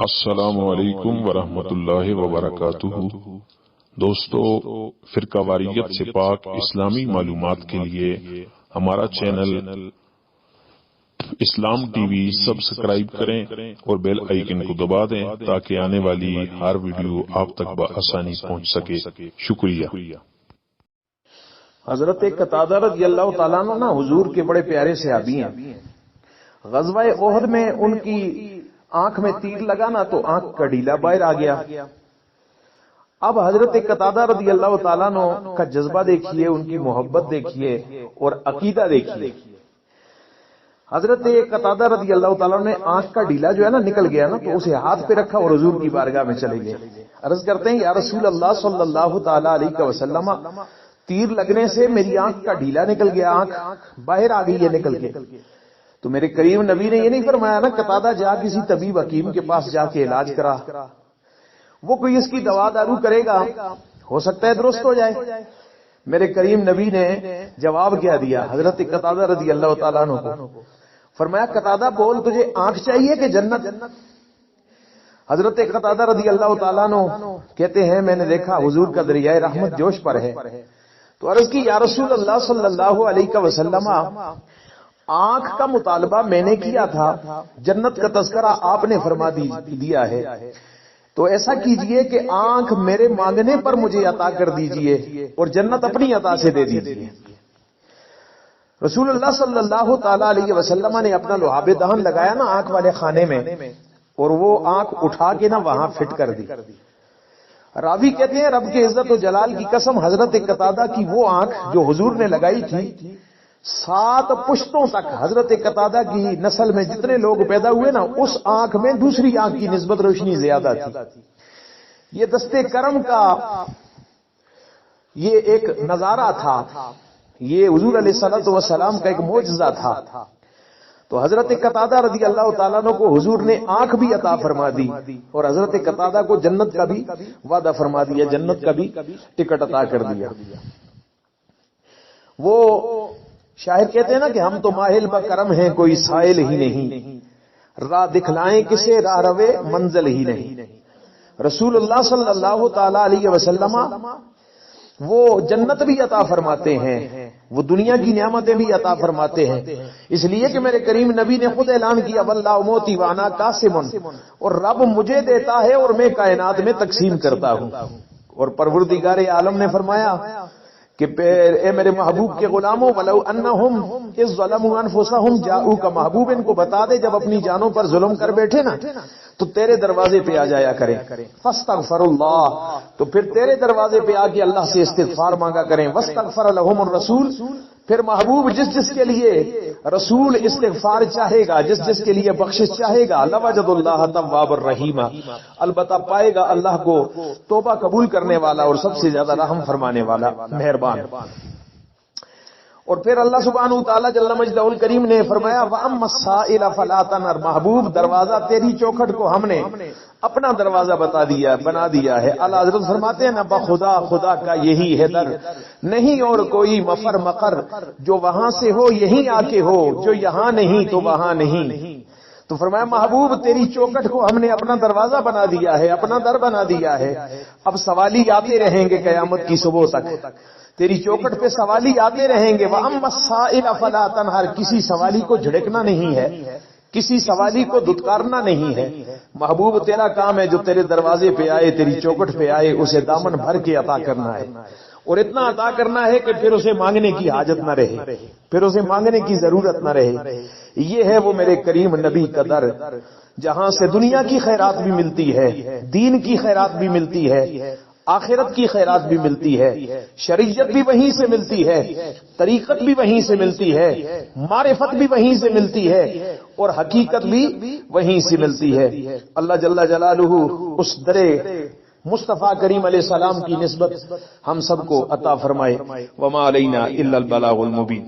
السلام علیکم ورحمۃ اللہ وبرکاتہ۔ دوستو، فرقہ واریت سے پاک اسلامی معلومات کے لیے ہمارا چینل اسلام ٹی وی سبسکرائب کریں اور بیل آئیکن کو دبا دیں تاکہ آنے والی ہر ویڈیو آپ تک بآسانی پہنچ سکے۔ شکریہ۔ حضرت قتادہ رضی اللہ تعالیٰ عنہ نا حضور کے بڑے پیارے صحابی ہیں۔ غزوہ احد میں ان کی آنکھ میں تیر لگا نا تو آنکھ کا ڈیلا باہر آ گیا۔ اب حضرت قتادہ رضی اللہ تعالیٰ عنہ کا جذبہ دیکھیے، ان کی محبت دیکھیے اور عقیدہ دیکھیے۔ حضرت قتادہ رضی اللہ تعالیٰ نے آنکھ کا ڈیلا جو ہے نا نکل گیا نا تو اسے ہاتھ پہ رکھا اور حضور کی بارگاہ میں چلے گئے۔ عرض کرتے ہیں یا رسول اللہ صلی اللہ تعالی علیہ وسلم، تیر لگنے سے میری آنکھ کا ڈیلا نکل گیا، آنکھ باہر آ گئی ہے نکل کے۔ تو میرے کریم نبی نے یہ نہیں فرمایا نا قتادہ جا کسی طبیب حکیم کے پاس جا کے علاج کرا، وہ کوئی اس کی دوا دارو کرے گا، ہو سکتا ہے درست ہو جائے۔ میرے کریم نبی نے جواب کیا دیا حضرت قتادہ رضی اللہ تعالیٰ عنہ کو؟ فرمایا قتادہ بول، تجھے آنکھ چاہیے کہ جنت؟ حضرت قتادہ رضی اللہ تعالیٰ عنہ کہتے ہیں میں نے دیکھا حضور کا دریائے رحمت جوش پر ہے، تو عرض کی یا رسول اللہ صلی اللہ علیہ وسلم، آنکھ کا مطالبہ میں نے کیا تھا، جنت کا تذکرہ آپ نے فرما دیا ہے، تو ایسا کیجئے کہ آنکھ میرے مانگنے پر مجھے عطا کر دیجئے اور جنت اپنی عطا سے دے دیجئے۔ رسول اللہ صلی اللہ تعالی علیہ وسلم نے اپنا لعاب دہن لگایا نا آنکھ والے خانے میں، اور وہ آنکھ اٹھا کے نا وہاں فٹ کر دی۔ راوی کہتے ہیں رب کے عزت و جلال کی قسم، حضرت قتادہ کی وہ آنکھ جو حضور نے لگائی تھی، 7 پشتوں تک حضرت قتادہ کی نسل میں جتنے لوگ پیدا ہوئے نا، اس آنکھ میں دوسری آنکھ کی نسبت روشنی زیادہ تھی۔ یہ دستے کرم کا یہ ایک نظارہ تھا، یہ حضور علیہ الصلوۃ والسلام کا ایک معجزہ تھا۔ تو حضرت قتادہ رضی اللہ تعالیٰ عنہ کو حضور نے آنکھ بھی عطا فرما دی اور حضرت قتادہ کو جنت کا بھی وعدہ فرما دیا، جنت کا بھی ٹکٹ عطا کر دیا۔ وہ شاعر کہتے ہیں نا کہ ہم تو ماہل بکرم ہیں کوئی سائل ہی نہیں، راہ دکھلائیں کسے راہ روے منزل ہی نہیں۔ رسول اللہ صلی اللہ تعالی علیہ وسلم وہ جنت بھی عطا فرماتے ہیں، وہ دنیا کی نعمتیں بھی عطا فرماتے ہیں، اس لیے کہ میرے کریم نبی نے خود اعلان کیا واللہ موتی وانا قاسم، اور رب مجھے دیتا ہے اور میں کائنات میں تقسیم کرتا ہوں۔ اور پروردگار عالم نے فرمایا کہ اے میرے محبوب کے غلاموں ولو انہم اذ ظلموا انفسہم جاؤک، محبوب ان کو بتا دے جب اپنی جانوں پر ظلم کر بیٹھے نا تو تیرے دروازے پہ آ جایا کریں، فاستغفر اللہ، تو پھر تیرے دروازے پہ آ کے اللہ سے استغفار مانگا کریں، واستغفر لہم الرسول، پھر محبوب جس جس کے لیے رسول استغفار چاہے گا، جس جس کے لیے بخشش چاہے گا، لوجد اللہ تواب الرحیم، البتہ پائے گا اللہ کو توبہ قبول کرنے والا اور سب سے زیادہ رحم فرمانے والا، مہربان۔ اور پھر اللہ سبحانہ وتعالی جل مجدہ الکریم نے فرمایا وَأَمَّا السَّائِلَ فَلَا تَنْهَرْ، محبوب دروازہ تیری چوکھٹ کو ہم نے اپنا دروازہ بنا دیا ہے۔ اعلیٰ حضرت فرماتے ہیں نا بخدا خدا کا یہی ہے در، نہیں اور کوئی مفر مقر، جو وہاں سے ہو یہیں آ کے ہو، جو یہاں نہیں تو وہاں نہیں۔ تو فرمایا محبوب تیری چوکھٹ کو ہم نے اپنا دروازہ بنا دیا ہے، اپنا در بنا دیا ہے، اب سوالی آتے رہیں گے قیامت کی صبح تک، تیری چوکھٹ پہ سوالی آتے رہیں گے۔ وَأَمَّا السَّائِلَ فَلَا تَنْهَرْ، کسی سوالی کو جھڑکنا نہیں ہے، کسی سوالی کو دھتکارنا نہیں ہے۔ محبوب تیرا کام ہے جو تیرے دروازے پہ آئے، تیری چوکھٹ پہ آئے، اسے دامن بھر کے عطا کرنا ہے، اور اتنا عطا کرنا ہے کہ پھر اسے مانگنے کی حاجت نہ رہے، پھر اسے مانگنے کی ضرورت نہ رہے۔ یہ ہے وہ میرے کریم نبی کا در، جہاں سے دنیا کی خیرات بھی ملتی ہے، دین کی خیرات بھی ملتی ہے، آخرت کی خیرات بھی ملتی ہے، شریعت بھی وہیں سے ملتی ہے، طریقت بھی وہیں سے ملتی ہے، معرفت بھی وہیں سے ملتی ہے، اور حقیقت بھی وہیں سے ملتی ہے۔ اللہ جل جلالہ اس در مصطفیٰ کریم علیہ السلام کی نسبت ہم سب کو عطا فرمائے۔ وما علینا الا البلاغ المبین۔